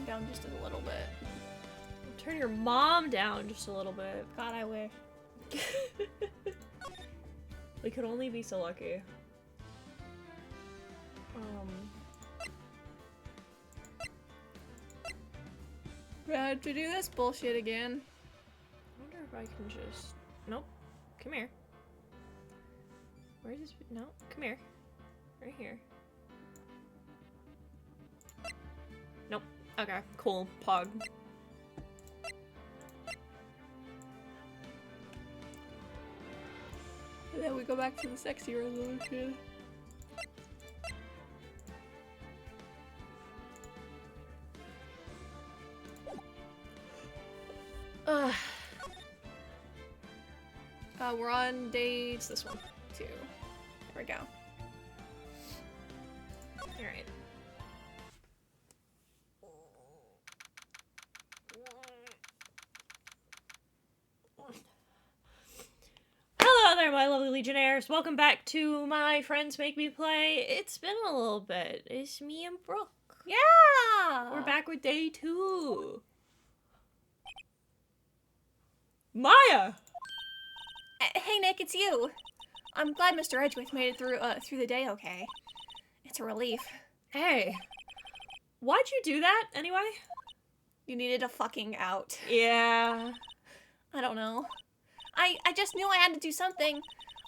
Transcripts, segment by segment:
down just a little bit. Turn your mom down just a little bit. God, I wish. We could only be so lucky. We had to do this bullshit again. I wonder if I can just... Nope. Come here. Where is this? No, come here. Right here. Nope. Okay, cool. Pog. And then we go back to the sexy resolution. We're on day... It's this one. 2. There we go. Alright. Hello there, my lovely Legionnaires. Welcome back to my Friends Make Me Play. It's been a little bit. It's me and Brooke. Yeah! We're back with day 2. Maya! Hey Nick, it's you. I'm glad Mr. Edgeworth made it through the day okay. It's a relief. Hey. Why'd you do that, anyway? You needed a fucking out. Yeah. I don't know. I just knew I had to do something.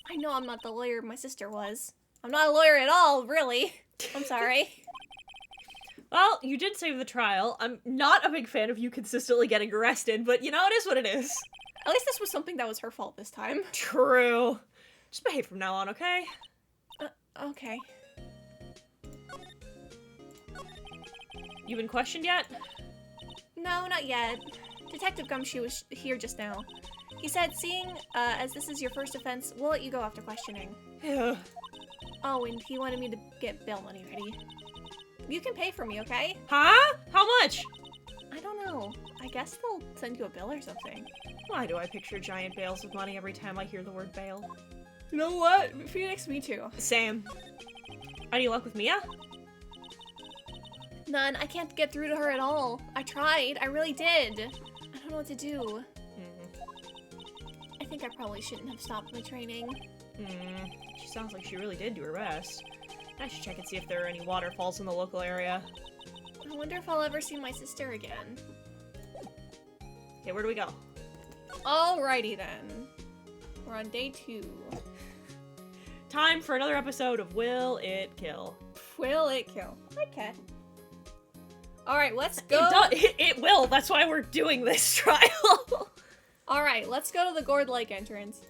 I know I'm not the lawyer my sister was. I'm not a lawyer at all, really. I'm sorry. Well, you did save the trial. I'm not a big fan of you consistently getting arrested, but you know, it is what it is. At least this was something that was her fault this time. True. Just behave from now on, okay? Okay. You been questioned yet? No, not yet. Detective Gumshoe was here just now. He said, seeing as this is your first offense, we'll let you go after questioning. Yeah. Oh, and he wanted me to get bail money ready. You can pay for me, okay? Huh? How much? I don't know. I guess they'll send you a bill or something. Why do I picture giant bales of money every time I hear the word bail? You know what? Phoenix, me too. Same. Any luck with Mia? None. I can't get through to her at all. I tried. I really did. I don't know what to do. I think I probably shouldn't have stopped my training. She sounds like she really did do her best. I should check and see if there are any waterfalls in the local area. I wonder if I'll ever see my sister again. Okay, where do we go? Alrighty then. We're on day 2. Time for another episode of Will It Kill? Will it kill? Okay. Alright, let's go. It will. That's why we're doing this trial. Alright, let's go to the Gourd Lake entrance.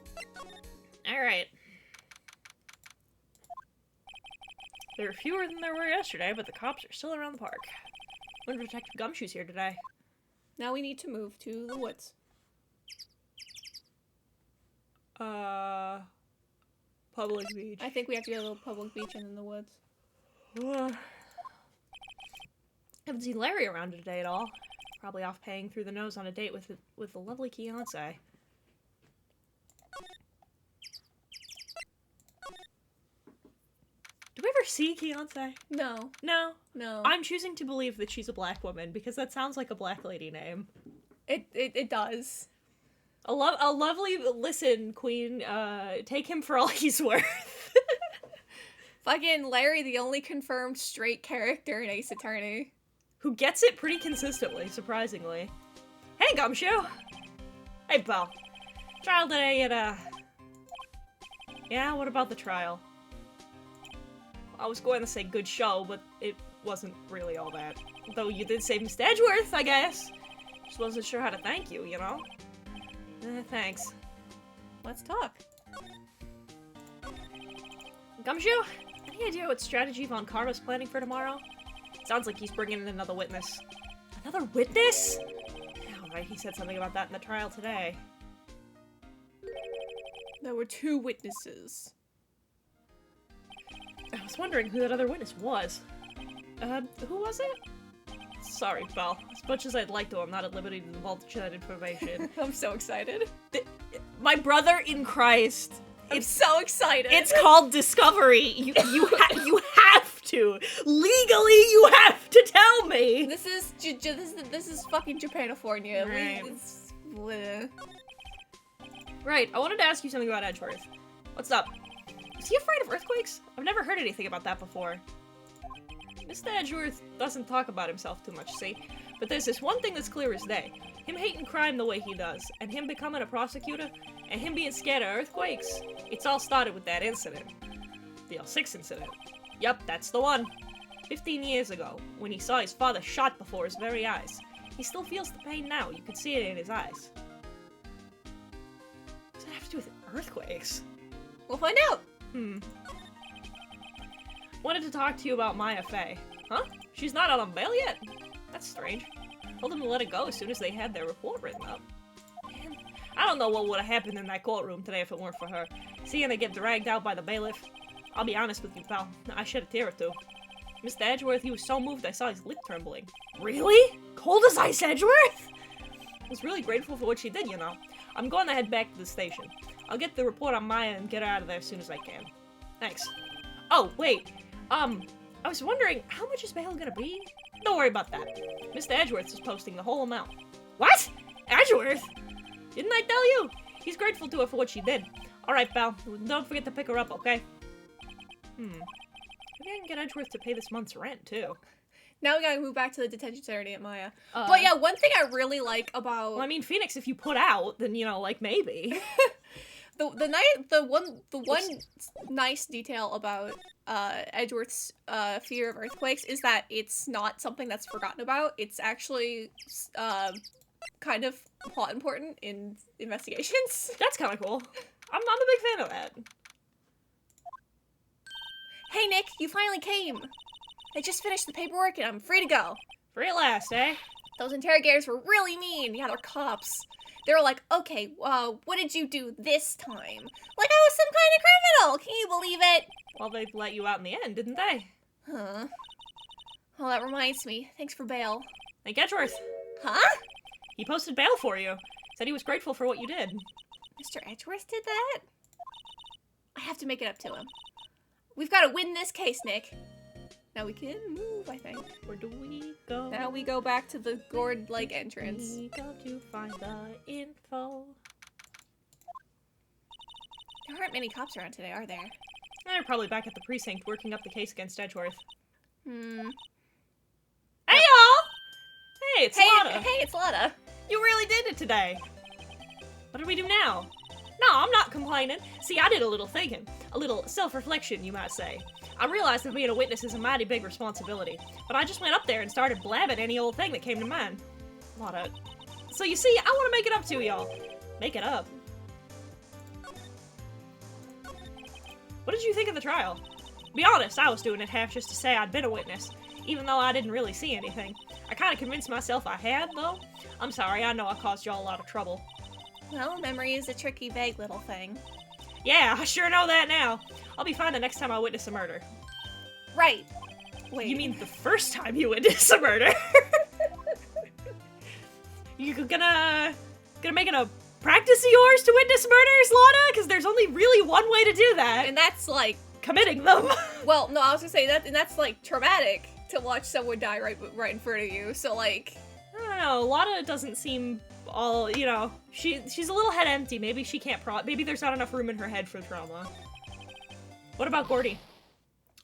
Alright. There are fewer than there were yesterday, but the cops are still around the park. Wonder if Detective Gumshoe's here today. Now we need to move to the woods. Public beach. I think we have to go to the public beach and then the woods. Haven't seen Larry around today at all. Probably off paying through the nose on a date with a lovely fiancé. Do we ever see Fiancé? No. No. No. I'm choosing to believe that she's a black woman because that sounds like a black lady name. It does. A lovely, listen, queen, take him for all he's worth. Fucking Larry, the only confirmed straight character in Ace Attorney. Who gets it pretty consistently, surprisingly. Hey, Gumshoe! Hey, pal. Trial today at, Yeah, what about the trial? I was going to say good show, but it wasn't really all that. Though you did save Mr. Edgeworth, I guess. Just wasn't sure how to thank you, you know? Thanks. Let's talk. Gumshoe? Any idea what strategy Von Karma's planning for tomorrow? Sounds like he's bringing in another witness. Another witness? Yeah, right, he said something about that in the trial today. There were 2 witnesses. I was wondering who that other witness was. Who was it? Sorry, pal. As much as I'd like to, I'm not at liberty to divulge that information. I'm so excited. My brother in Christ. I'm so excited. It's called Discovery. You have to. Legally, you have to tell me. This is this is fucking Japanifornia. Right. Bleh. Right, I wanted to ask you something about Edgeworth. What's up? Is he afraid of earthquakes? I've never heard anything about that before. Mr. Edgeworth doesn't talk about himself too much, see? But there's this one thing that's clear as day. Him hating crime the way he does, and him becoming a prosecutor, and him being scared of earthquakes, it's all started with that incident. The L6 incident. Yup, that's the one. 15 years ago, when he saw his father shot before his very eyes. He still feels the pain now, you could see it in his eyes. What does that have to do with earthquakes? We'll find out. Wanted to talk to you about Maya Fey. Huh? She's not out on bail yet? That's strange. Told them to let it go as soon as they had their report written up. Man, I don't know what would have happened in that courtroom today if it weren't for her. Seeing her get dragged out by the bailiff. I'll be honest with you, pal. I shed a tear or two. Mr. Edgeworth, he was so moved I saw his lip trembling. Really? Cold as ice, Edgeworth? I was really grateful for what she did, you know. I'm going to head back to the station. I'll get the report on Maya and get her out of there as soon as I can. Thanks. Oh, wait. I was wondering, how much is bail gonna be? Don't worry about that. Mr. Edgeworth is posting the whole amount. What? Edgeworth? Didn't I tell you? He's grateful to her for what she did. Alright, pal. Don't forget to pick her up, okay? Maybe I can get Edgeworth to pay this month's rent, too. Now we gotta move back to the detention center to Aunt Maya. But yeah, one thing I really like about... Well, I mean, Phoenix, if you put out, then, you know, like, maybe. The one nice detail about Edgeworth's fear of earthquakes is that it's not something that's forgotten about. It's actually kind of plot important in investigations. That's kind of cool. I'm a big fan of that. Hey Nick, you finally came. I just finished the paperwork and I'm free to go. Free at last, eh? Those interrogators were really mean. Yeah, they're cops. They were like, okay, what did you do this time? Like I was some kind of criminal! Can you believe it? Well, they let you out in the end, didn't they? Huh. Well, that reminds me. Thanks for bail. Thank Edgeworth. Huh? He posted bail for you. Said he was grateful for what you did. Mr. Edgeworth did that? I have to make it up to him. We've got to win this case, Nick. Now we can move, I think. Where do we go? Now we go back to the gourd-like entrance. We go to find the info. There aren't many cops around today, are there? They're probably back at the precinct working up the case against Edgeworth. Hey, y'all! Hey, it's Lotta. Hey, it's Lotta. You really did it today. What do we do now? No, I'm not complaining. See, I did a little thinking. A little self-reflection, you might say. I realized that being a witness is a mighty big responsibility, but I just went up there and started blabbing any old thing that came to mind. Lotta. So you see, I want to make it up to y'all. Make it up. What did you think of the trial? Be honest, I was doing it half just to say I'd been a witness, even though I didn't really see anything. I kind of convinced myself I had, though. I'm sorry, I know I caused y'all a lot of trouble. Well, memory is a tricky, vague little thing. Yeah, I sure know that now. I'll be fine the next time I witness a murder. Right. Wait. You mean the first time you witness a murder? You gonna make it a practice of yours to witness murders, Lotta? Because there's only really one way to do that. And that's like... committing them. Well, no, I was gonna say that, and that's like traumatic to watch someone die right in front of you, so like... I don't know, Lotta doesn't seem all, you know, she's a little head empty. Maybe she can't maybe there's not enough room in her head for trauma. What about Gordy?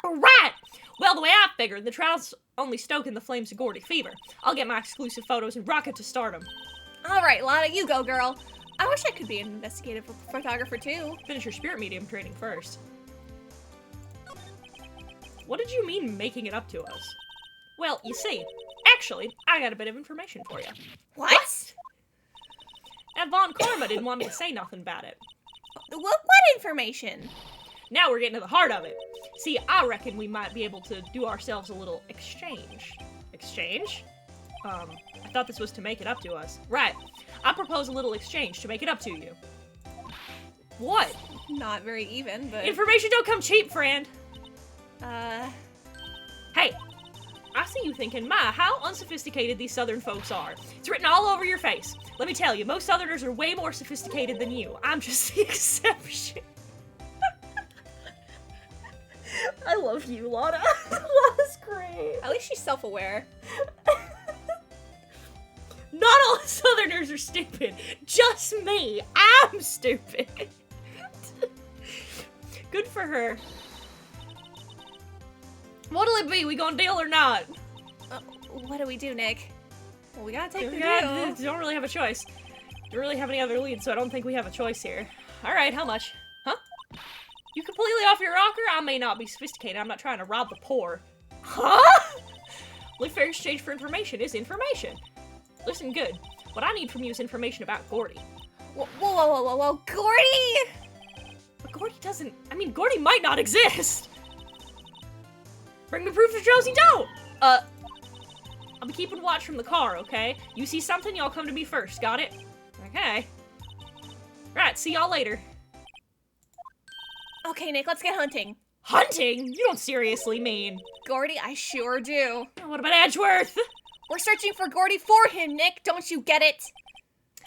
Alright! Well, the way I figured, the trial's only stoking the flames of Gordy fever. I'll get my exclusive photos and rocket to stardom. Alright, Lotta, you go, girl. I wish I could be an investigative photographer, too. Finish your spirit medium training first. What did you mean, making it up to us? Well, you see, actually, I got a bit of information for you. What? And Von Karma didn't want me to say nothing about it. What information? Now we're getting to the heart of it. See, I reckon we might be able to do ourselves a little exchange. Exchange? I thought this was to make it up to us. Right. I propose a little exchange to make it up to you. What? Not very even, but... Information don't come cheap, friend. Hey, I see you thinking, my, how unsophisticated these southern folks are. It's written all over your face. Let me tell you, most southerners are way more sophisticated than you. I'm just the exception. I love you, Lana. Lana's great. At least she's self-aware. Not all Southerners are stupid. Just me. I'm stupid. Good for her. What'll it be? We gonna deal or not? What do we do, Nick? Well, we gotta take the Yeah, deal. don't really have a choice. Don't really have any other leads, so I don't think we have a choice here. Alright, how much? Huh? You completely off your rocker? I may not be sophisticated. I'm not trying to rob the poor. Huh? Only fair exchange for information is information. Listen good. What I need from you is information about Gordy. Whoa, Gordy! But Gordy doesn't... I mean, Gordy might not exist! Bring me proof it shows he don't! I'll be keeping watch from the car, okay? You see something, y'all come to me first, got it? Okay. Right, see y'all later. Okay, Nick, let's get hunting. Hunting? You don't seriously mean... Gordy, I sure do. What about Edgeworth? We're searching for Gordy for him, Nick. Don't you get it?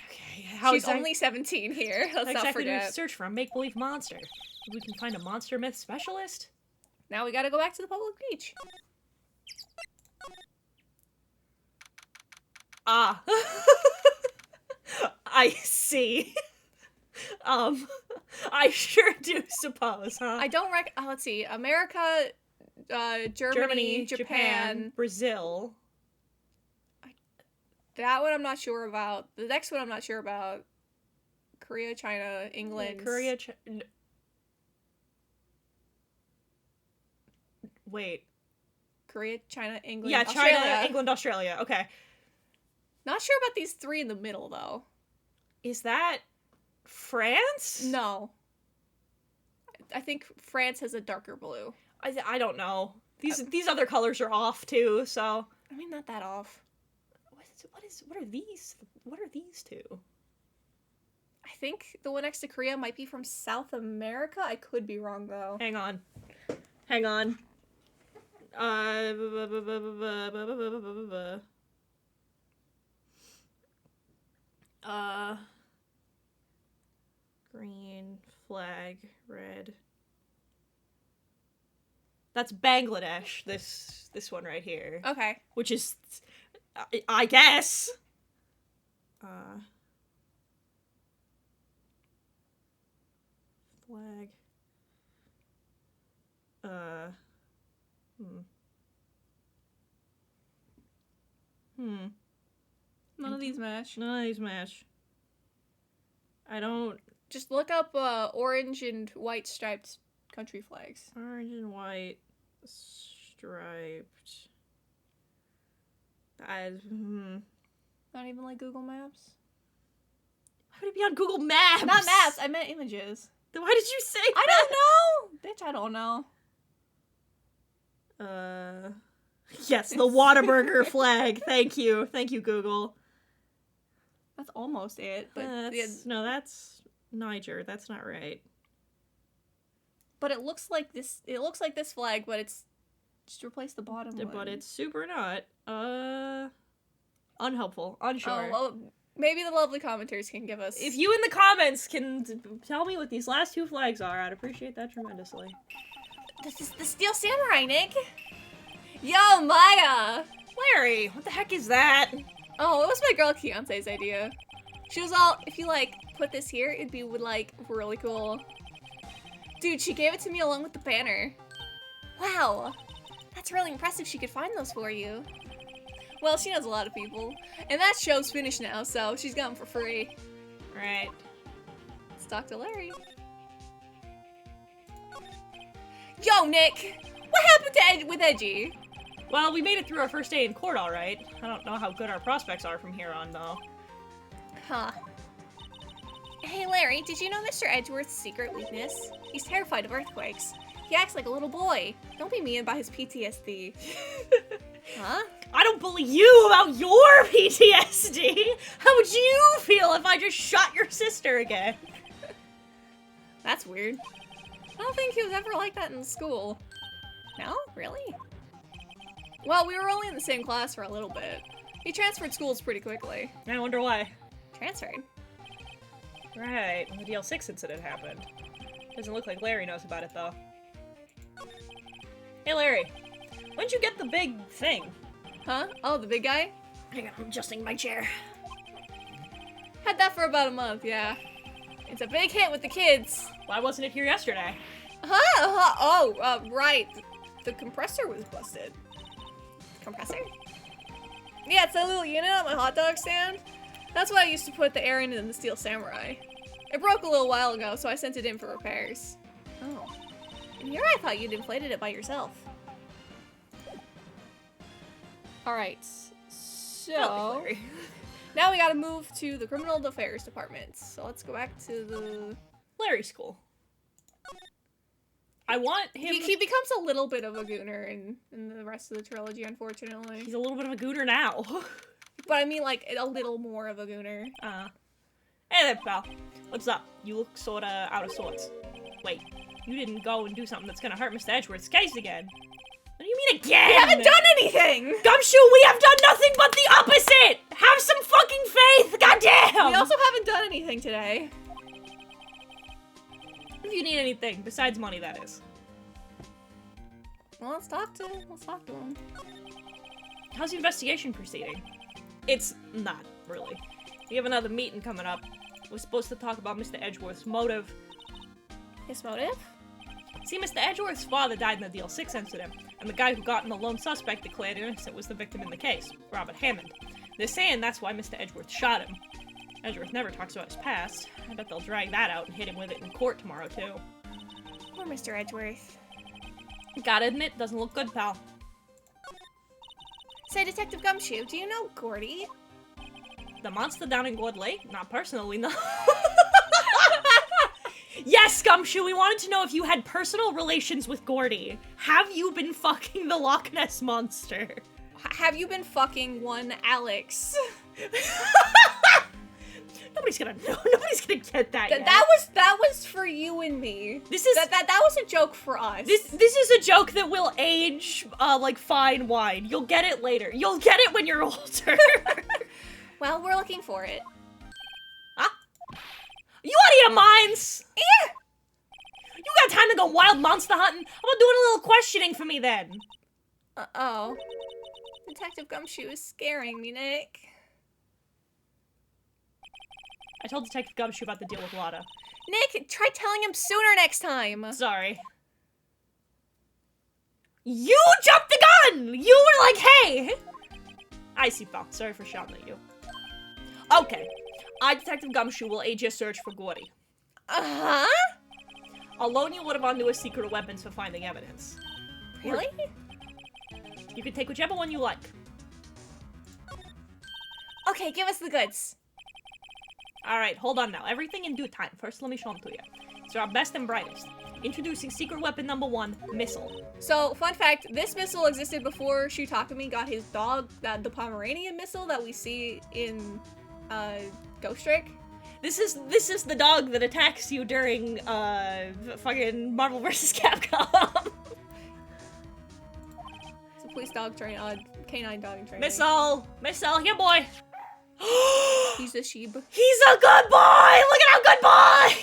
Okay, She's only 17 here. Let's not exactly do we forget. search for a make-believe monster? Maybe we can find a monster myth specialist? Now we gotta go back to the public beach. Ah. I see. I sure do suppose, huh? I don't let's see. America, Germany, Japan. Brazil. That one I'm not sure about. The next one I'm not sure about. Korea, China, England. Korea, wait. Korea, China, England, Yeah, Australia. China, England, Australia. Okay. Not sure about these three in the middle, though. Is that France? No. I think France has a darker blue. I don't know. These other colors are off too, so. I mean, not that off. What are these? What are these two? I think the one next to Korea might be from South America. I could be wrong, though. Hang on. Hang on. Green flag, red. That's Bangladesh. This one right here. Okay. Which is, I guess. Flag. None of these match. None of these match. I don't. Just look up orange and white striped country flags. Orange and white striped. Not even like Google Maps? Why would it be on Google Maps? Not maps, I meant images. Then why did you say I that? don't know! Bitch, I don't know. Yes, the Whataburger flag. Thank you. Thank you, Google. That's almost it, but No, that's Niger. That's not right. But it looks like this. It looks like this flag, but it's just replace the bottom one. But it's super not. Unhelpful. Unsure. Oh, well, maybe the lovely commenters can give us. If you in the comments can tell me what these last two flags are, I'd appreciate that tremendously. This is the Steel Samurai, Nick. Yo, Maya. Larry, what the heck is that? Oh, it was my girl Keontae's idea. She was all, if you like put this here, it'd be like really cool. Dude, she gave it to me along with the banner. Wow, that's really impressive she could find those for you. Well, she knows a lot of people. And that show's finished now, so she's got them for free. Right. Let's talk to Larry. Yo, Nick! What happened to with Edgy? Well, we made it through our first day in court, all right. I don't know how good our prospects are from here on, though. Huh. Hey, Larry, did you know Mr. Edgeworth's secret weakness? He's terrified of earthquakes. He acts like a little boy. Don't be mean about his PTSD. Huh? I don't bully you about your PTSD! How would you feel if I just shot your sister again? That's weird. I don't think he was ever like that in school. No? Really? Well, we were only in the same class for a little bit. He transferred schools pretty quickly. I wonder why. Transferred? Right, when the DL6 incident happened. Doesn't look like Larry knows about it, though. Hey, Larry. When'd you get the big thing? Huh? Oh, the big guy? Hang on, I'm adjusting my chair. Had that for about a month, yeah. It's a big hit with the kids. Why wasn't it here yesterday? Right. The compressor was busted. Compressor? Yeah, it's that little unit on my hot dog stand. That's what I used to put the air in the Steel Samurai. It broke a little while ago, so I sent it in for repairs. Oh. And here I thought you'd inflated it by yourself. Alright, so... now we gotta move to the Criminal Affairs Department. So let's go back to the... Larry School. I want him... He becomes a little bit of a gooner in the rest of the trilogy, unfortunately. He's a little bit of a gooner now. But I mean, like, a little more of a gooner. Hey there, pal. What's up? You look sorta out of sorts. Wait, you didn't go and do something that's gonna hurt Mr. Edgeworth's case again. What do you mean again? We haven't done anything! Gumshoe, we have done nothing but the opposite! Have some fucking faith, goddamn! We also haven't done anything today. If you need anything, besides money, that is. Well, let's talk to him. How's the investigation proceeding? It's not, really. We have another meeting coming up. We're supposed to talk about Mr. Edgeworth's motive. His motive? See, Mr. Edgeworth's father died in the DL6 incident, and the guy who got in the lone suspect declared innocent was the victim in the case, Robert Hammond. They're saying that's why Mr. Edgeworth shot him. Edgeworth never talks about his past. I bet they'll drag that out and hit him with it in court tomorrow, too. Poor Mr. Edgeworth. Gotta admit, doesn't look good, pal. Say, Detective Gumshoe, do you know Gordy? The monster down in Gourd Lake? Not personally, no. Yes, Gumshoe, we wanted to know if you had personal relations with Gordy. Have you been fucking the Loch Ness Monster? Have you been fucking one Alex? Nobody's gonna know. Nobody's gonna get that yet. That was for you and me. This is that was a joke for us. This is a joke that will age like fine wine. You'll get it later. You'll get it when you're older. Well, we're looking for it. Huh? You out of your minds? Yeah. You got time to go wild monster hunting? How about doing a little questioning for me then? Oh. Detective Gumshoe is scaring me, Nick. I told Detective Gumshoe about the deal with Lada. Nick, try telling him sooner next time. Sorry. You jumped the gun! You were like, hey! I see, pal. Sorry for shouting at you. Okay. I, Detective Gumshoe, will aid your search for Gordy. Uh-huh? I'll loan you one of our newest secret weapons for finding evidence. Really? You can take whichever one you like. Okay, give us the goods. Alright, hold on now. Everything in due time. First, let me show them to you. It's our best and brightest. Introducing secret weapon number 1, missile. So, fun fact, this missile existed before Shutakami got his dog, the Pomeranian missile that we see in, Ghost Trick. This is the dog that attacks you during, fucking Marvel vs. Capcom. It's a police dog train, canine dog training. Missile! Missile, here boy! He's a sheep. He's a good boy! Look at how good boy!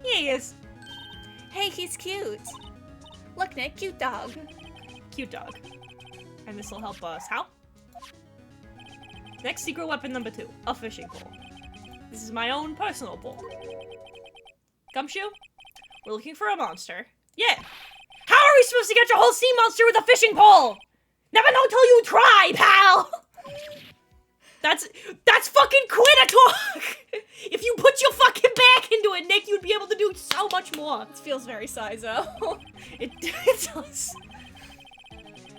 Here he is. Hey, he's cute. Look, Nick, cute dog. Cute dog. And this will help us. How? Next secret weapon number 2, a fishing pole. This is my own personal pole. Gumshoe, we're looking for a monster. Yeah. How are we supposed to catch a whole sea monster with a fishing pole? Never know till you try, pal! That's fucking Quitter talk! If you put your fucking back into it, Nick, you'd be able to do so much more. This feels very Saizo. It does.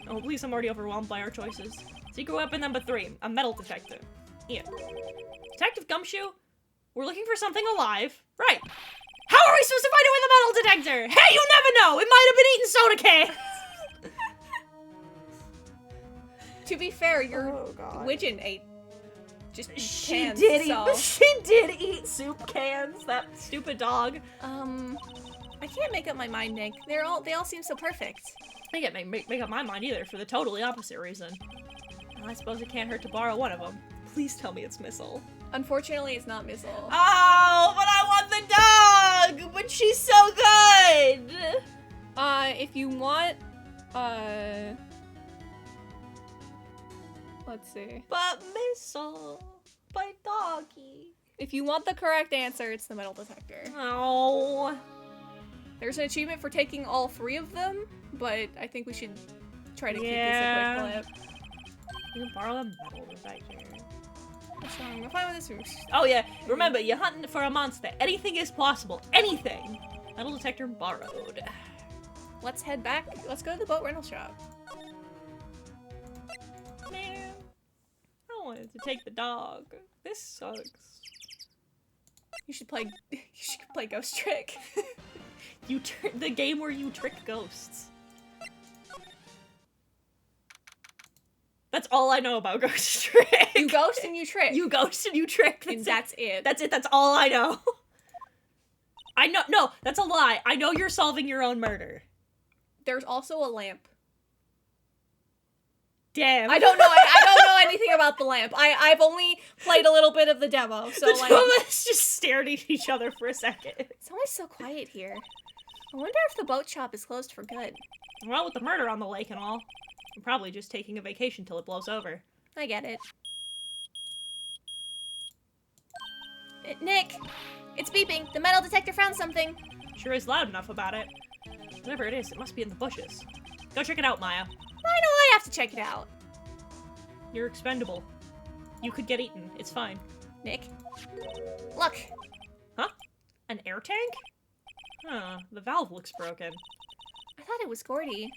Oh, please, I'm already overwhelmed by our choices. Secret weapon number 3, a metal detector. Here. Detective Gumshoe, we're looking for something alive. Right. How are we supposed to find it with a metal detector? Hey, you never know! It might have been eating soda cans! To be fair, your Widgeon ate just cans, She did eat soup cans, that stupid dog. I can't make up my mind, Nick. They all seem so perfect. I can't make up my mind either for the totally opposite reason. Well, I suppose it can't hurt to borrow one of them. Please tell me it's Missile. Unfortunately, it's not Missile. Oh, but I want the dog! But she's so good! If you want, let's see. But missile, by doggy. If you want the correct answer, it's the metal detector. Oh. There's an achievement for taking all 3 of them, but I think we should try to keep this a quick clip. You can borrow a metal detector. What's wrong? I'm fine with this. Oh yeah, remember, you're hunting for a monster. Anything is possible. Anything. Metal detector borrowed. Let's head back. Let's go to the boat rental shop. Man, I wanted to take the dog. This sucks. You should play Ghost Trick. The game where you trick ghosts. That's all I know about Ghost Trick. You ghost and you trick. You ghost and you trick. That's it. That's it. That's all I know. I know. No, that's a lie. I know you're solving your own murder. There's also a lamp. Damn. I don't know. I don't know anything about the lamp. I've only played a little bit of the demo, so the like. two of us just stared at each other for a second. It's always so quiet here. I wonder if the boat shop is closed for good. Well, with the murder on the lake and all, I'm probably just taking a vacation till it blows over. I get it. Nick, it's beeping. The metal detector found something. Sure is loud enough about it. Whatever it is, it must be in the bushes. Go check it out, Maya. I know I have to check it out. You're expendable. You could get eaten. It's fine. Nick, look. Huh? An air tank? Huh, the valve looks broken. I thought it was Gordy.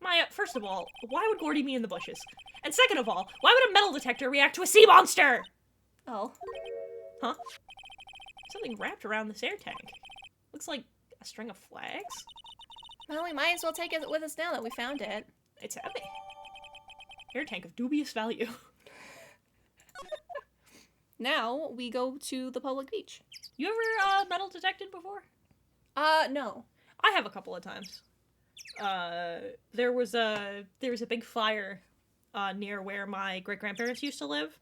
Maya, first of all, why would Gordy be in the bushes? And second of all, why would a metal detector react to a sea monster? Oh. Huh? Something wrapped around this air tank. Looks like a string of flags? Well, we might as well take it with us now that we found it. It's heavy. Air tank of dubious value. Now, we go to the public beach. You ever, metal detected before? No. I have a couple of times. There was a big fire, near where my great-grandparents used to live,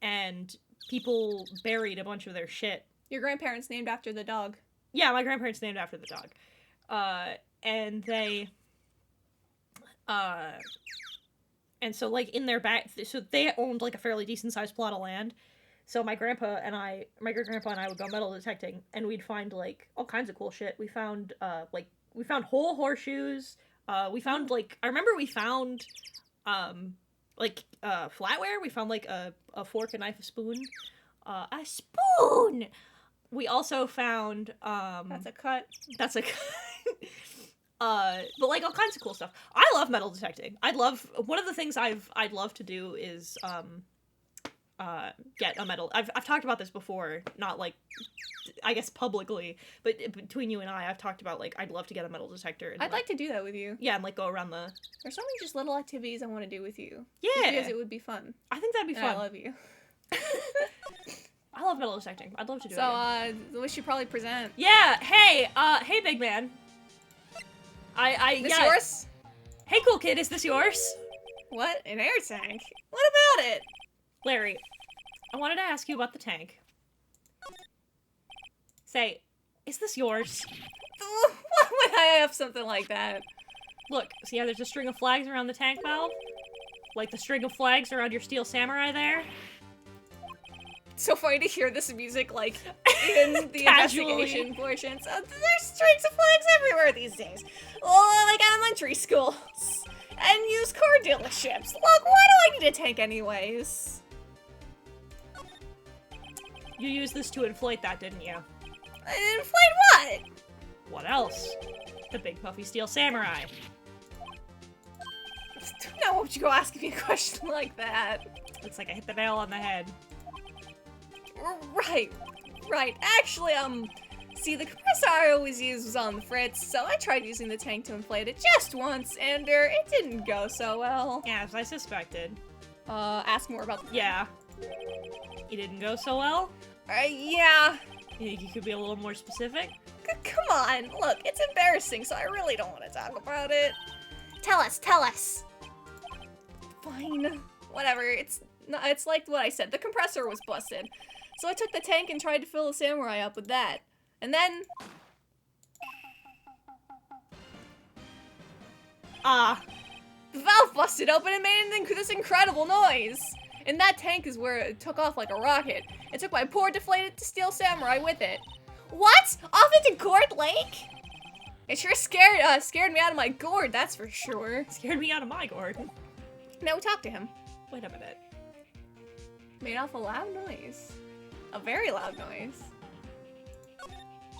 and people buried a bunch of their shit. Your grandparents named after the dog. Yeah, my grandparents named after the dog. And they, and so, like, in their back, so they owned, like, a fairly decent-sized plot of land. So my great-grandpa and I would go metal detecting, and we'd find, like, all kinds of cool shit. We found, we found whole horseshoes. We found, like, I remember we found, flatware. We found, like, a fork, a knife, a spoon. A spoon! We also found, That's a cut. That's a cut. But, like, all kinds of cool stuff. I love metal detecting. One of the things I'd love to do is, get a metal. I've talked about this before, not, like, I guess publicly, but between you and I've talked about, like, I'd love to get a metal detector. And, I'd like to do that with you. Yeah, and, like, go around the... There's so many just little activities I want to do with you. Yeah! Because it would be fun. I think that'd be And fun. I love you. I love metal detecting. I'd love to do it again. So, we should probably present. Yeah, hey, big man. This yours? Hey, cool kid, is this yours? What? An air tank? What about it? Larry, I wanted to ask you about the tank. Say, is this yours? Why would I have something like that? Look, see how there's a string of flags around the tank valve? Like the string of flags around your steel samurai there? It's so funny to hear this music, like, in the Casually. investigation portions. There's strings of flags everywhere these days. Oh, like elementary schools. And used car dealerships. Look, why do I need a tank anyways? You used this to inflate that, didn't you? Inflate what? What else? The big puffy steel samurai. Now won't you go asking me a question like that? Looks like I hit the nail on the head. Right. Actually, see, the compressor I always used was on the fritz, so I tried using the tank to inflate it just once, and it didn't go so well. Yeah, as I suspected. Ask more about the... Yeah. It didn't go so well? Yeah. You think you could be a little more specific? Come on, look, it's embarrassing, so I really don't want to talk about it. Tell us! Fine. Whatever, it's like what I said, the compressor was busted. So I took the tank and tried to fill the samurai up with that. And then... The valve busted open and made this incredible noise. And that tank is where it took off like a rocket. It took my poor deflated steel samurai with it. What? Off into Gourd Lake? It sure scared me out of my gourd, that's for sure. Scared me out of my gourd. Now we talk to him. Wait a minute. Made off a loud noise. A very loud noise.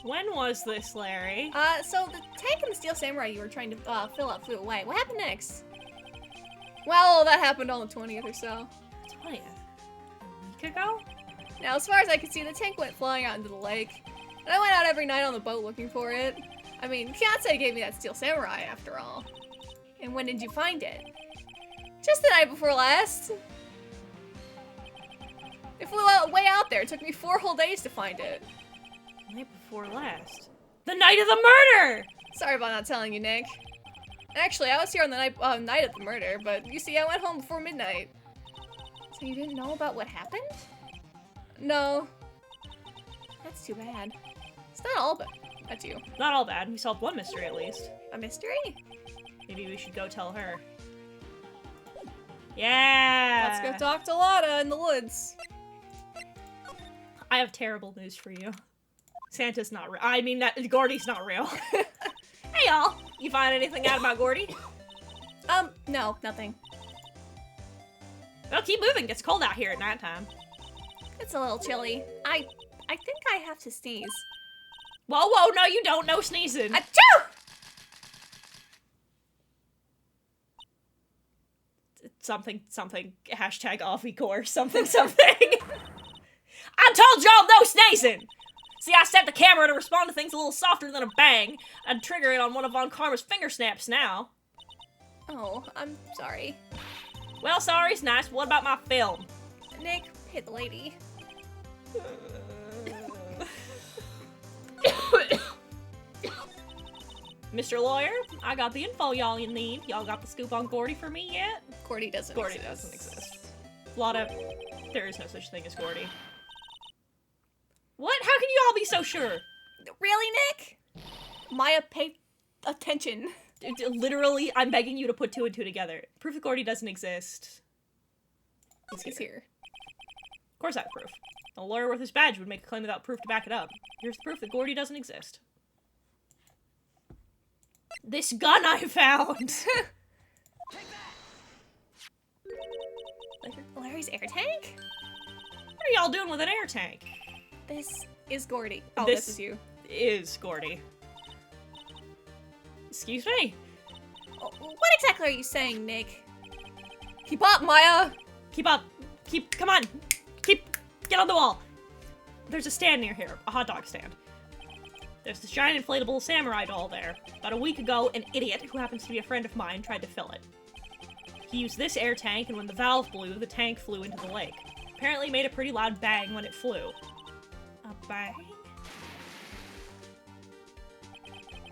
When was this, Larry? So the tank and the steel samurai you were trying to fill up flew away. What happened next? Well, that happened on the 20th or so. 20th? A week ago? Now, as far as I could see, the tank went flying out into the lake. And I went out every night on the boat looking for it. I mean, Fiancé gave me that steel samurai after all. And when did you find it? Just the night before last. It flew way out there. It took me 4 whole days to find it. Night before last? The night of the murder! Sorry about not telling you, Nick. Actually, I was here on the night of the murder, but you see, I went home before midnight. So you didn't know about what happened? No. That's too bad. It's not all bad. That's you. Not all bad. We solved one mystery at least. A mystery? Maybe we should go tell her. Yeah! Let's go talk to Lotta in the woods. I have terrible news for you. Santa's not real. I mean, Gordy's not real. Hey, y'all! You find anything out about Gordy? No, nothing. Well, keep moving. It's cold out here at nighttime. It's a little chilly. I think I have to sneeze. Whoa, whoa, no you don't. No sneezing. Achoo! Something, hashtag Offie something. I told y'all no sneezing! See, I set the camera to respond to things a little softer than a bang. I'd trigger it on one of Von Karma's finger snaps now. Oh, I'm sorry. Well, sorry's nice. What about my film? Nick, hit the lady. Mr. Lawyer, I got the info y'all need. Y'all got the scoop on Gordy for me yet? Gordy doesn't exist. Lotta, there is no such thing as Gordy. What? How can you all be so sure? Really, Nick? Maya, pay attention. Literally, I'm begging you to put 2 and 2 together. Proof that Gordy doesn't exist. He's here. Of course I have proof. A lawyer with his badge would make a claim without proof to back it up. Here's the proof that Gordy doesn't exist. This gun I found! Larry's air tank? What are y'all doing with an air tank? This is Gordy. Oh, This this is you. Is Gordy. Excuse me? Oh, what exactly are you saying, Nick? Keep up, Maya! Keep up. Come on. Get on the wall. There's a stand near here, a hot dog stand. There's this giant inflatable samurai doll there. About a week ago, an idiot, who happens to be a friend of mine, tried to fill it. He used this air tank, and when the valve blew, the tank flew into the lake. Apparently made a pretty loud bang when it flew. A bang?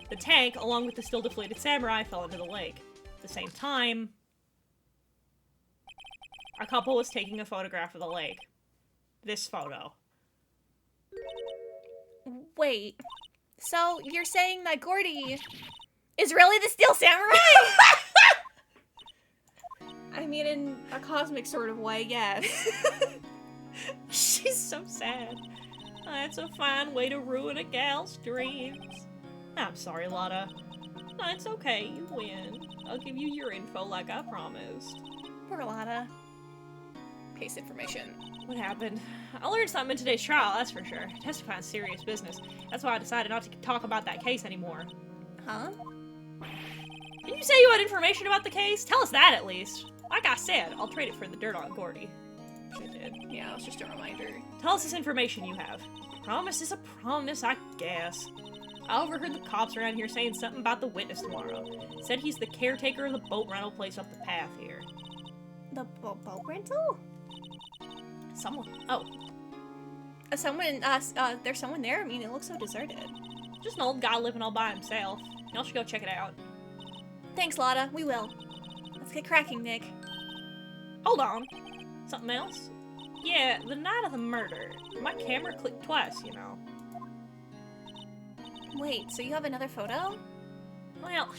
The tank, along with the still deflated samurai, fell into the lake. At the same time, a couple was taking a photograph of the lake. This photo. Wait. So, you're saying that Gordy is really the Steel Samurai? I mean, in a cosmic sort of way, yes. She's so sad. That's a fine way to ruin a gal's dreams. I'm sorry, Lotta. No, it's okay, you win. I'll give you your info like I promised. Poor Lotta. Case information. What happened? I learned something in today's trial, that's for sure. Testifying serious business. That's why I decided not to talk about that case anymore. Huh? Didn't you say you had information about the case? Tell us that at least. Like I said, I'll trade it for the dirt on Gordy. She did. Yeah, it was just a reminder. Tell us this information you have. Promise is a promise, I guess. I overheard the cops around here saying something about the witness tomorrow. Said he's the caretaker of the boat rental place up the path here. The boat rental? Someone. Oh. There's someone there? I mean, it looks so deserted. Just an old guy living all by himself. Y'all should go check it out. Thanks, Lotta. We will. Let's get cracking, Nick. Hold on. Something else? Yeah, the night of the murder. My camera clicked twice, you know. Wait, so you have another photo? Well,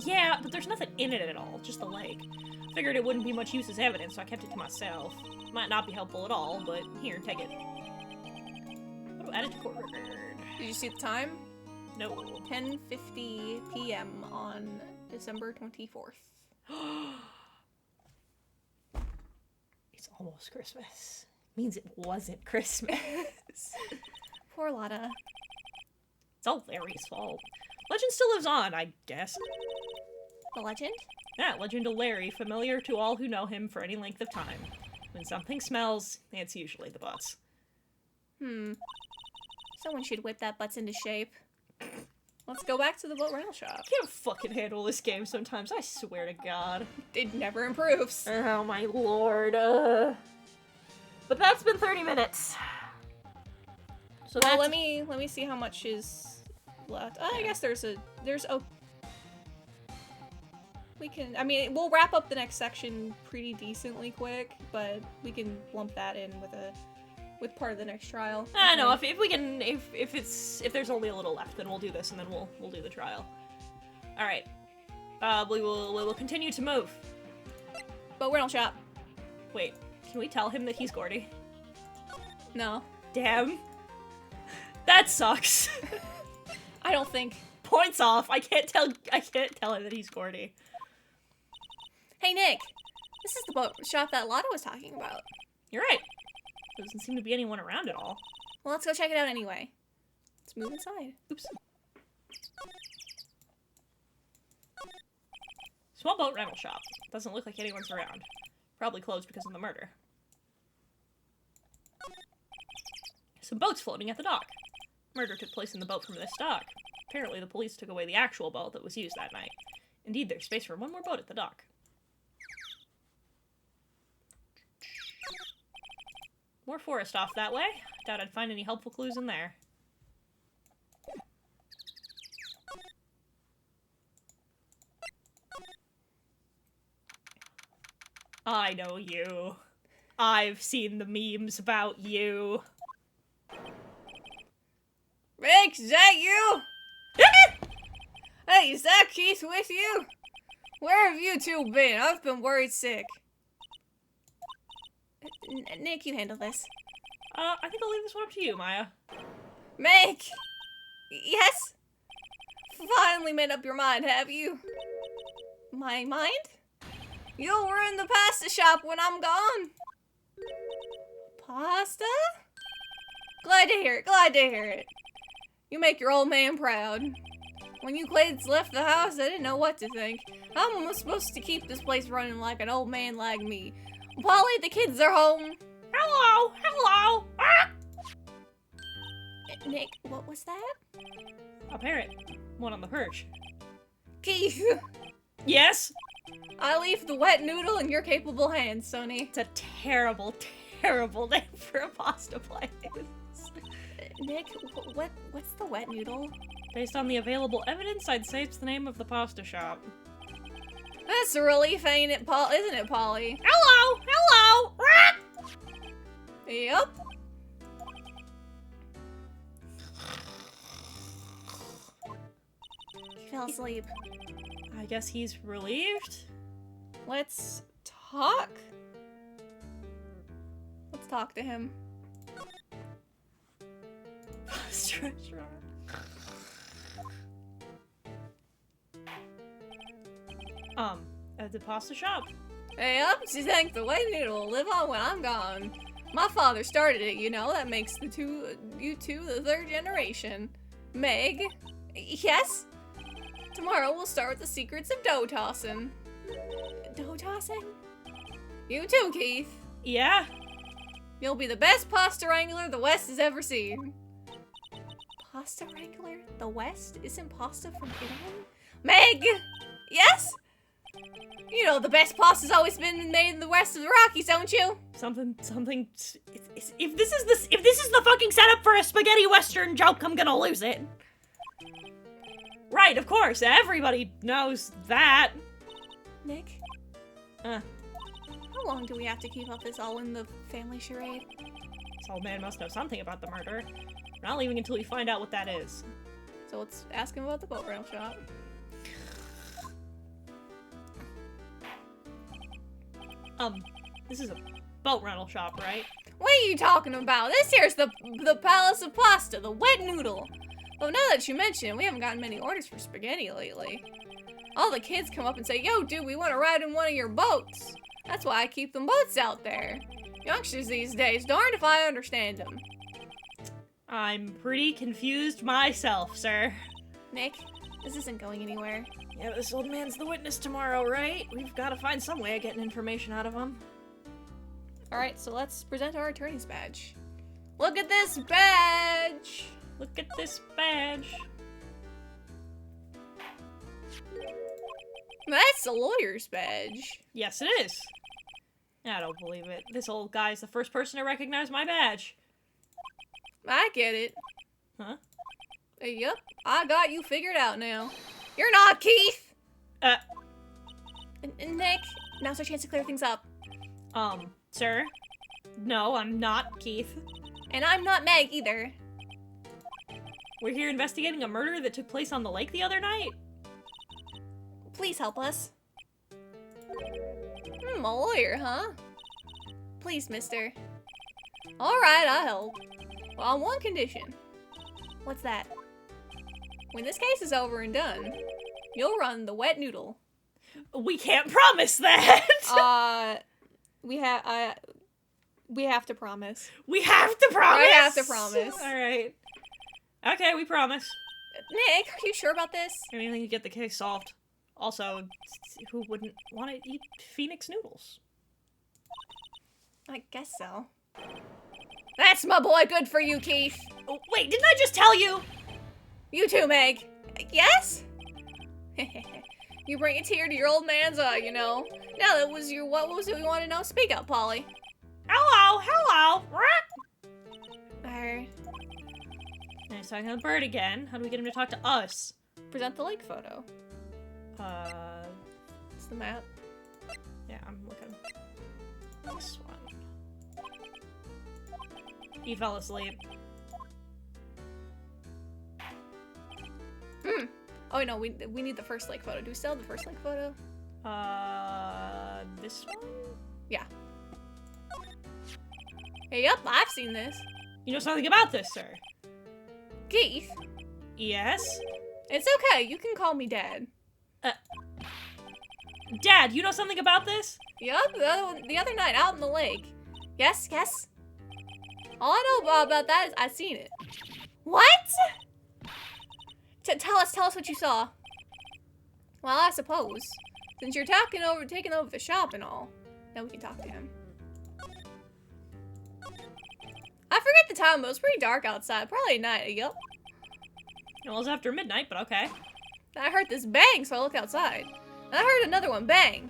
Yeah, but there's nothing in it at all, just the lake. Figured it wouldn't be much use as evidence, so I kept it to myself. Might not be helpful at all, but here, take it. Oh, add it to court record. Did you see the time? No. 10:50 p.m. on December 24th. It's almost Christmas. Means it wasn't Christmas. Poor Lana. It's all Larry's fault. Legend still lives on, I guess. The legend? Yeah, Legend of Larry, familiar to all who know him for any length of time. When something smells, it's usually the butts. Someone should whip that butts into shape. Let's go back to the boat rental shop. I can't fucking handle this game sometimes, I swear to God. It never improves. Oh my lord. But that's been 30 minutes. So Well, that's... let me see how much is left. I guess there's we can, I mean, we'll wrap up the next section pretty decently quick, but we can lump that in with part of the next trial. I know, if we can, if there's only a little left, then we'll do this, and then we'll do the trial. Alright. We will continue to move. But rental shop. Wait, can we tell him that he's Gordy? No. Damn. That sucks. I don't think. Points off. I can't tell him that he's Gordy. Hey Nick, this is the boat shop that Lotta was talking about. You're right. There doesn't seem to be anyone around at all. Well, let's go check it out anyway. Let's move inside. Oops. Small boat rental shop. Doesn't look like anyone's around. Probably closed because of the murder. Some boats floating at the dock. Murder took place in the boat from this dock. Apparently the police took away the actual boat that was used that night. Indeed, there's space for one more boat at the dock. More forest off that way. Doubt I'd find any helpful clues in there. I know you. I've seen the memes about you. Rick, is that you? Hey, is that Keith with you? Where have you two been? I've been worried sick. Nick, you handle this. I think I'll leave this one up to you, Maya. Meg! Yes? Finally made up your mind, have you? My mind? You'll ruin the pasta shop when I'm gone. Pasta? Glad to hear it, glad to hear it. You make your old man proud. When you kids left the house, I didn't know what to think. How am I supposed to keep this place running like an old man like me? Polly, the kids are home. Hello! Hello! Ah! Nick, what was that? A parrot. One on the perch. Keith, Yes? I leave the wet noodle in your capable hands, Sony. It's a terrible, terrible name for a pasta place. Nick, what's the wet noodle? Based on the available evidence, I'd say it's the name of the pasta shop. That's a relief, ain't it, Paul? Isn't it, Polly? Hello! Hello! Ah! Yep. He fell asleep. I guess he's relieved? Let's talk. Let's talk to him. At the pasta shop. Hey up, she thinks the wet noodle will live on when I'm gone. My father started it, you know, that makes you two the third generation. Meg? Yes? Tomorrow we'll start with the secrets of dough tossing. Dough tossing? You too, Keith. Yeah? You'll be the best pasta wrangler the West has ever seen. Pasta wrangler? The West? Isn't pasta from Italy? Meg! Yes? You know the best pasta's always been made in the West of the Rockies, don't you? Something. If this is the fucking setup for a spaghetti western joke, I'm gonna lose it. Right, of course. Everybody knows that. Nick? How long do we have to keep up this all in the family charade? This old man must know something about the murder. We're not leaving until we find out what that is. So let's ask him about the boat rental shop. This is a boat rental shop, right? What are you talking about? This here's the Palace of Pasta, the wet noodle. Well, now that you mention it, we haven't gotten many orders for spaghetti lately. All the kids come up and say, yo, dude, we want to ride in one of your boats. That's why I keep them boats out there. Youngsters these days, darned if I understand them. I'm pretty confused myself, sir. Nick, this isn't going anywhere. Yeah, this old man's the witness tomorrow, right? We've got to find some way of getting information out of him. Alright, so let's present our attorney's badge. Look at this badge! Look at this badge. That's a lawyer's badge. Yes, it is. I don't believe it. This old guy's the first person to recognize my badge. I get it. Huh? Yep, I got you figured out now. You're not Keith! Nick, now's our chance to clear things up. Sir? No, I'm not Keith. And I'm not Meg either. We're here investigating a murder that took place on the lake the other night. Please help us. A lawyer, huh? Please, mister. Alright, I'll help. Well, on one condition. What's that? When this case is over and done, you'll run the wet noodle. We can't promise that! We have to promise. We have to promise! I have to promise. Alright. Okay, we promise. Nick, are you sure about this? Anything to get the case solved. Also, who wouldn't want to eat Phoenix noodles? I guess so. That's my boy, good for you, Keith. Oh, wait, didn't I just tell you? You too, Meg. Yes? You bring a tear to your old man's eye, you know. Now that was your, what was it we want to know? Speak up, Polly. Hello, hello. Nice talking to the bird again. How do we get him to talk to us? Present the lake photo. It's the map. Yeah, I'm looking. This one. He fell asleep. Oh no, we need the first lake photo. Do we still have the first lake photo? This one? Yeah. Hey, yep, I've seen this. You know something about this, sir? Keith. Yes? It's okay, you can call me Dad. Dad, you know something about this? Yup, the other night out in the lake. Yes? All I know about that is I've seen it. What? Tell us what you saw. Well, I suppose, since you're taking over the shop and all, then we can talk to him. I forget the time, but it was pretty dark outside. Probably at night. Yup. Well, it was after midnight, but okay. I heard this bang, so I looked outside. And I heard another one bang.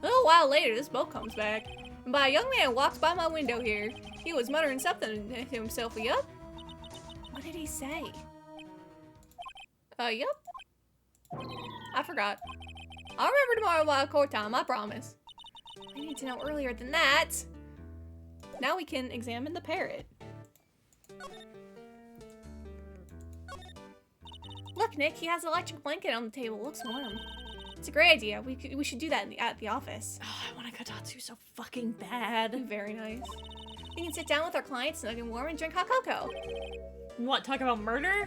A little while later, this boat comes back, and by a young man walks by my window here. He was muttering something to himself. Yup. What did he say? Yup. I forgot. I'll remember tomorrow by court time, I promise. I need to know earlier than that. Now we can examine the parrot. Look, Nick, he has an electric blanket on the table. Looks warm. It's a great idea. We should do that at the office. Oh, I want a Kotatsu so fucking bad. Very nice. We can sit down with our clients, snug and warm, and drink hot cocoa. What, talk about murder?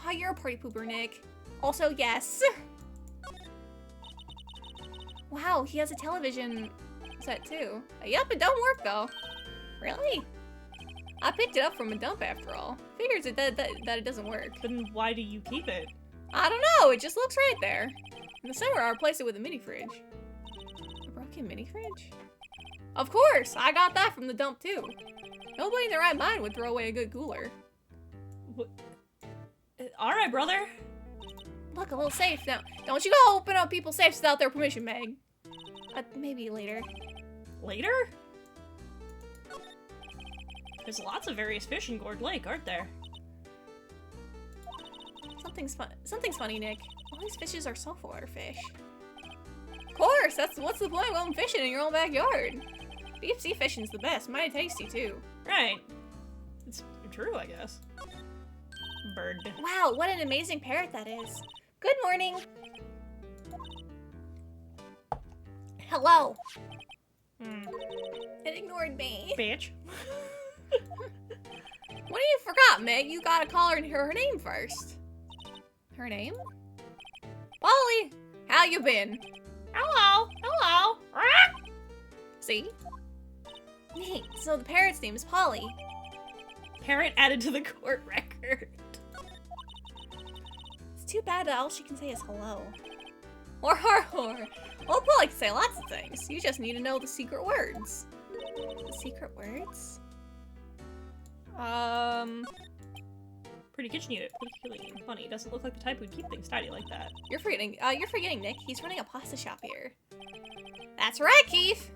Oh, you're a party pooper, Nick. Also, yes. Wow, he has a television set too. Yup, it don't work though. Really? I picked it up from a dump after all. Figures that it doesn't work. Then why do you keep it? I don't know, it just looks right there. In the summer, I replaced it with a mini fridge. A broken mini fridge? Of course, I got that from the dump too. Nobody in their right mind would throw away a good cooler. What? Alright, brother. Look, a little safe. Now, don't you go open up people's safes without their permission, Meg. Maybe later. Later? There's lots of various fish in Gourd Lake, aren't there? Something's funny, Nick. All these fishes are saltwater fish. Of course, what's the point of going fishing in your own backyard? Deep sea fishing's the best. Mighty tasty too. Right. It's true, I guess. bird. Wow, what an amazing parrot that is. Good morning. Hello. It ignored me. Bitch. What you forgot, Meg? You gotta call her name first. Her name? Polly, how you been? Hello. Hello. See? Neat. So the parrot's name is Polly. Parrot added to the court record. It's too bad that all she can say is hello. Or. Well, Polly can say lots of things. You just need to know the secret words. The secret words? Pretty kitchen unit. Particularly funny. Doesn't look like the type who'd keep things tidy like that. You're forgetting, Nick. He's running a pasta shop here. That's right, Keith.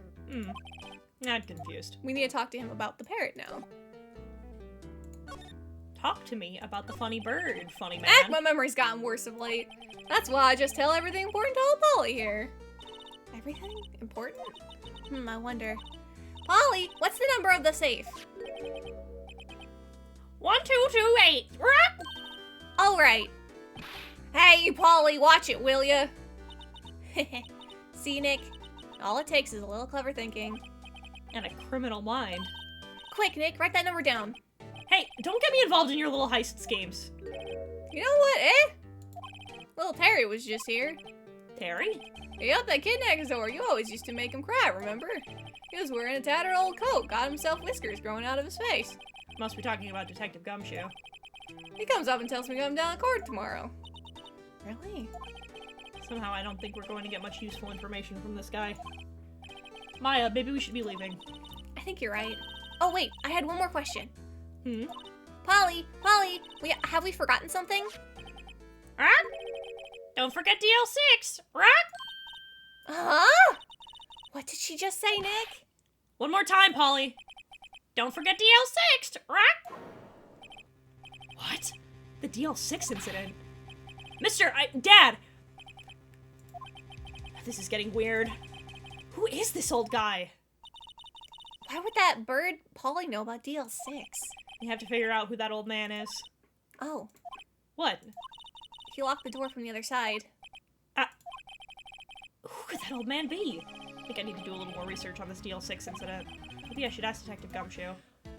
I'm confused. We need to talk to him about the parrot now. Talk to me about the funny bird, funny man. Heck, my memory's gotten worse of late. That's why I just tell everything important to old Polly here. Everything important? I wonder. Polly, what's the number of the safe? 1228. All right. Hey, Polly, watch it, will ya? See, Nick? All it takes is a little clever thinking. And a criminal mind. Quick, Nick, write that number down. Hey, don't get me involved in your little heist schemes. You know what, Little Terry was just here. Terry? Yep, that kid next door. You always used to make him cry, remember? He was wearing a tattered old coat, got himself whiskers growing out of his face. Must be talking about Detective Gumshoe. He comes up and tells me to come down to court tomorrow. Really? Somehow I don't think we're going to get much useful information from this guy. Maya, maybe we should be leaving. I think you're right. Oh wait, I had one more question. Polly, have we forgotten something? Don't forget DL6! Huh? What did she just say, Nick? One more time, Polly. Don't forget DL6! What? The DL6 incident? Dad! This is getting weird. Who is this old guy? Why would that bird Polly know about DL6? We have to figure out who that old man is. Oh. What? He locked the door from the other side. Who could that old man be? I think I need to do a little more research on this DL6 incident. Maybe I should ask Detective Gumshoe.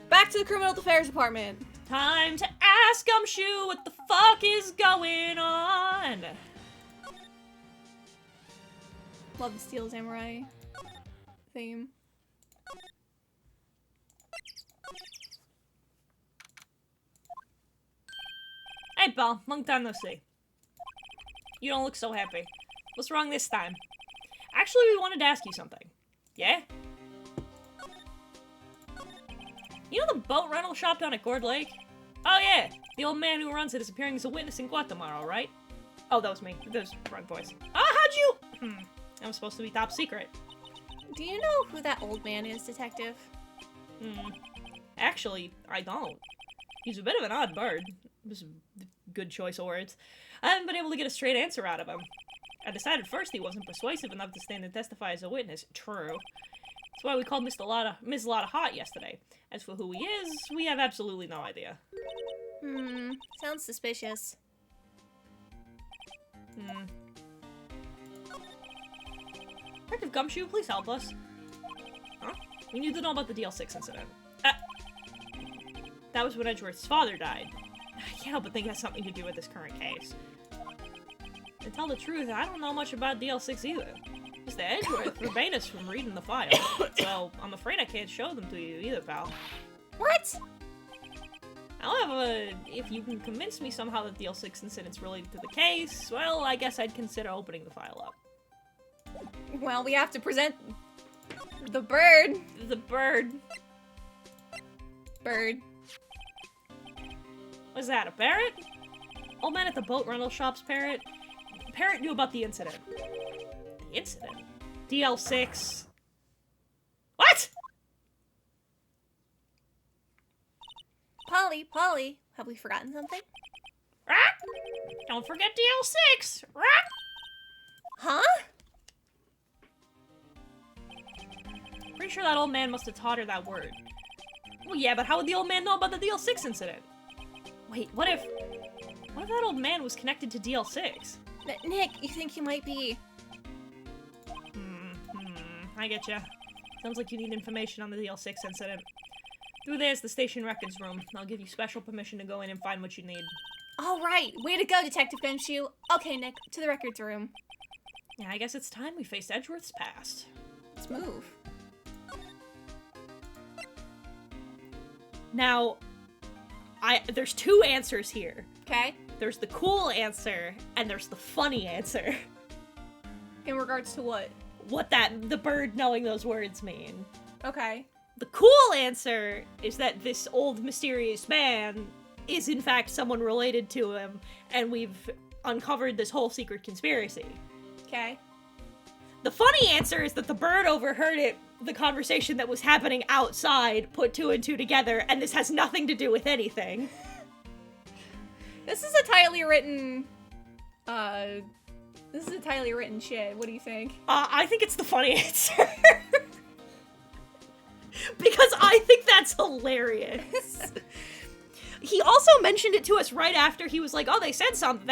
Back to the Criminal Affairs Department. Time to ask Gumshoe what the fuck is going on. Love the Steel Samurai theme. Hey, pal. Long time no see. You don't look so happy. What's wrong this time? Actually, we wanted to ask you something. Yeah? You know the boat rental shop down at Gourd Lake? Oh yeah, the old man who runs it is appearing as a witness in court tomorrow, right? Oh, that was me. That was the wrong voice. How'd you? That was supposed to be top secret. Do you know who that old man is, Detective? Actually, I don't. He's a bit of an odd bird. This is a good choice of words. I haven't been able to get a straight answer out of him. I decided first he wasn't persuasive enough to stand and testify as a witness. True. That's why we called Ms. Lotta hot yesterday. As for who he is, we have absolutely no idea. Sounds suspicious. Detective Gumshoe, please help us. Huh? We need to know about the DL6 incident. That was when Edgeworth's father died. I can't help but think it has something to do with this current case. To tell the truth, I don't know much about DL6 either. Mr. Edgeworth forbade us from reading the file, so I'm afraid I can't show them to you either, pal. What? However, if you can convince me somehow that DL6 incident's related to the case, well, I guess I'd consider opening the file up. Well, we have to present the bird. The bird. Bird. Was that, a parrot? Old man at the boat rental shop's parrot? The parrot knew about the incident. The incident? DL6. What? Polly, have we forgotten something? Don't forget DL6! Huh? Pretty sure that old man must have taught her that word. Well, yeah, but how would the old man know about the DL6 incident? Wait, what if... What if that old man was connected to DL6? Nick, you think he might be... I getcha. Sounds like you need information on the DL6 incident. Through there's the station records room. I'll give you special permission to go in and find what you need. All right, way to go, Detective Gumshoe. Okay, Nick, to the records room. Yeah, I guess it's time we faced Edgeworth's past. Let's move. Now, there's two answers here. Okay. There's the cool answer, and there's the funny answer. In regards to what? What the bird knowing those words mean. Okay. The cool answer is that this old mysterious man is in fact someone related to him, and we've uncovered this whole secret conspiracy. Okay. The funny answer is that the bird overheard the conversation that was happening outside, put two and two together, and this has nothing to do with anything. This is a tightly written, shit. What do you think? I think it's the funny answer. Because I think that's hilarious. He also mentioned it to us right after he was like, "Oh, they said something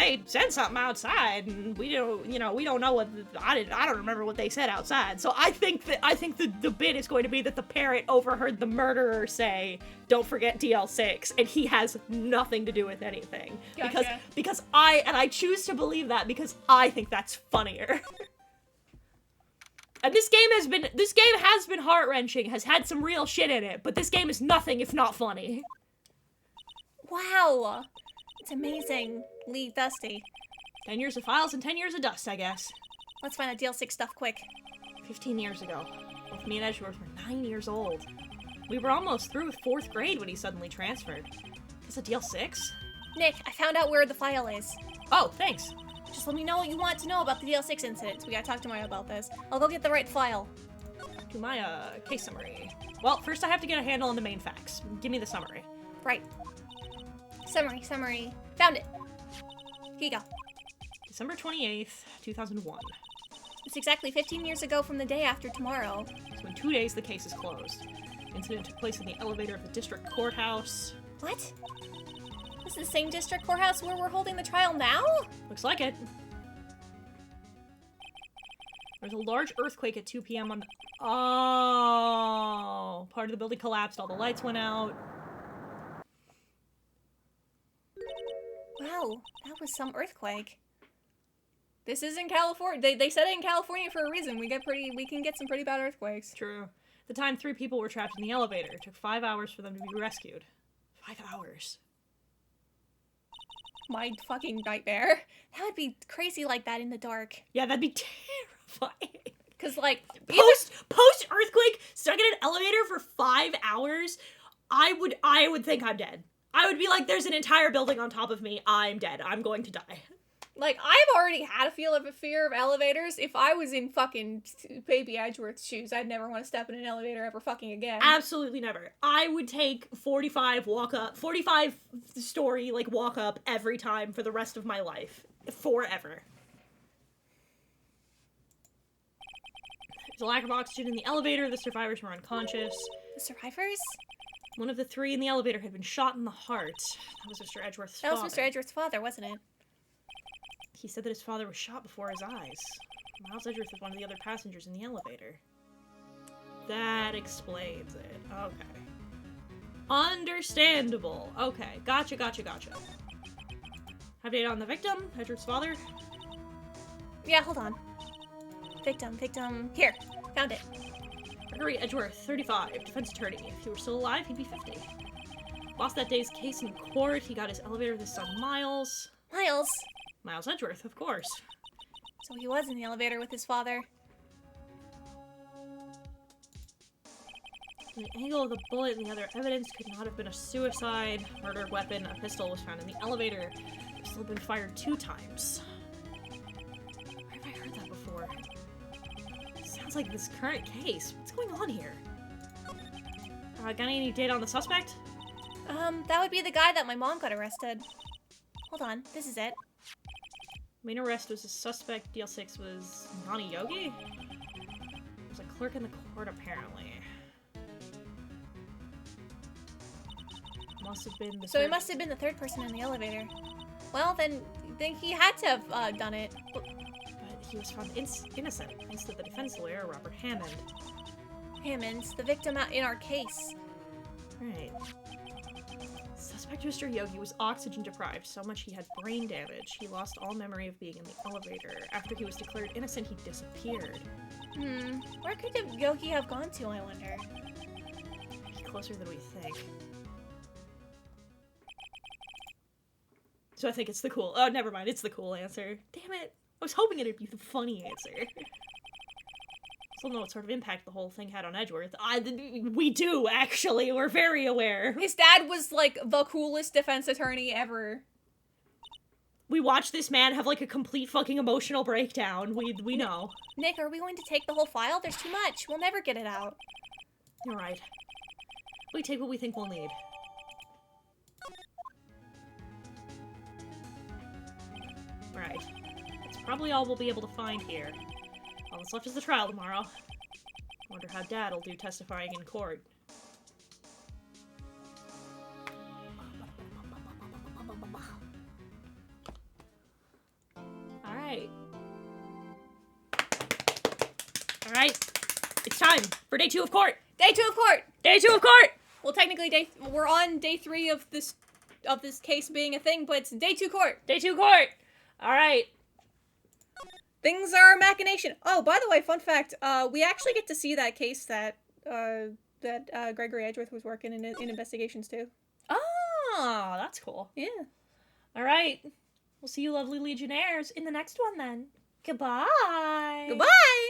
outside, and we don't know what. I don't remember what they said outside." So I think the bit is going to be that the parrot overheard the murderer say, "Don't forget DL6," and he has nothing to do with anything. Gotcha. Because I choose to believe that because I think that's funnier. And this game has been heart-wrenching, has had some real shit in it, but this game is nothing if not funny. Wow. It's amazingly dusty. 10 years of files and 10 years of dust, I guess. Let's find the DL6 stuff quick. 15 years ago. Both me and Edgeworth were 9 years old. We were almost through with 4th grade when he suddenly transferred. Is it DL6? Nick, I found out where the file is. Oh, thanks. Just let me know what you want to know about the DL6 incident. We gotta talk to Maya about this. I'll go get the right file. To my, case summary. Well, first I have to get a handle on the main facts. Give me the summary. Right. Summary. Found it. Here you go. December 28th, 2001. It's exactly 15 years ago from the day after tomorrow. So in 2 days, the case is closed. The incident took place in the elevator of the district courthouse. What? This is the same district courthouse where we're holding the trial now? Looks like it. There's a large earthquake at 2 p.m. on the... Oh! Part of the building collapsed, all the lights went out. Wow, that was some earthquake. This is in California. They said it in California for a reason. We can get some pretty bad earthquakes. True. At the time, 3 people were trapped in the elevator. It took 5 hours for them to be rescued. 5 hours. My fucking nightmare. That would be crazy like that in the dark. Yeah, that'd be terrifying. Cause like post earthquake, stuck in an elevator for 5 hours, I would think I'm dead. I would be like, there's an entire building on top of me. I'm dead. I'm going to die. Like, I've already had a fear of elevators. If I was in fucking baby Edgeworth's shoes, I'd never want to step in an elevator ever fucking again. Absolutely never. I would take 45 story, like, walk up every time for the rest of my life. Forever. There's a lack of oxygen in the elevator. The survivors were unconscious. The survivors? One of the 3 in the elevator had been shot in the heart. That was Mr. Edgeworth's father. That was Mr. Edgeworth's father, wasn't it? He said that his father was shot before his eyes. Miles Edgeworth was one of the other passengers in the elevator. That explains it. Okay. Understandable. Okay. Gotcha. Have data on the victim? Edgeworth's father? Yeah, hold on. Victim. Here. Found it. Gregory Edgeworth, 35, defense attorney. If he were still alive, he'd be 50. Lost that day's case in court. He got his elevator with his son Miles. Miles Edgeworth, of course. So he was in the elevator with his father. The angle of the bullet and the other evidence could not have been a suicide. Murder weapon, a pistol, was found in the elevator. The pistol had been fired 2 times. Where have I heard that before? Sounds like this current case. What's going on here? Got any data on the suspect? That would be the guy that my mom got arrested. Hold on, this is it. Main arrest was a suspect. DL6 was Nani Yogi? Was a clerk in the court, apparently. So it must have been the 3rd person in the elevator. Well, then he had to have done it. But he was found innocent, thanks to the defense lawyer, Robert Hammond. Hammond's the victim in our case. Right. Suspect Mr. Yogi was oxygen deprived so much he had brain damage. He lost all memory of being in the elevator. After he was declared innocent, he disappeared. Where could the Yogi have gone to, I wonder? Closer than we think. So I think it's the cool. Oh, never mind. It's the cool answer. Damn it. I was hoping it'd be the funny answer. Still know what sort of impact the whole thing had on Edgeworth. We do, actually. We're very aware. His dad was, like, the coolest defense attorney ever. We watched this man have, like, a complete fucking emotional breakdown. We know. Nick, are we going to take the whole file? There's too much. We'll never get it out. You're right. We take what we think we'll need. Right. That's probably all we'll be able to find here. All that's left is the trial tomorrow. Wonder how Dad'll do testifying in court. Alright. Alright. It's time for day 2 of court! Day 2 of court! Day 2 of court! Well, technically, we're on day 3 of this case being a thing, but it's day 2 court. Day 2 court! Alright. Things are a machination. Oh, by the way, fun fact, we actually get to see that case that Gregory Edgeworth was working in investigations too. Oh, that's cool. Yeah. Alright. We'll see you lovely Legionnaires in the next one then. Goodbye! Goodbye!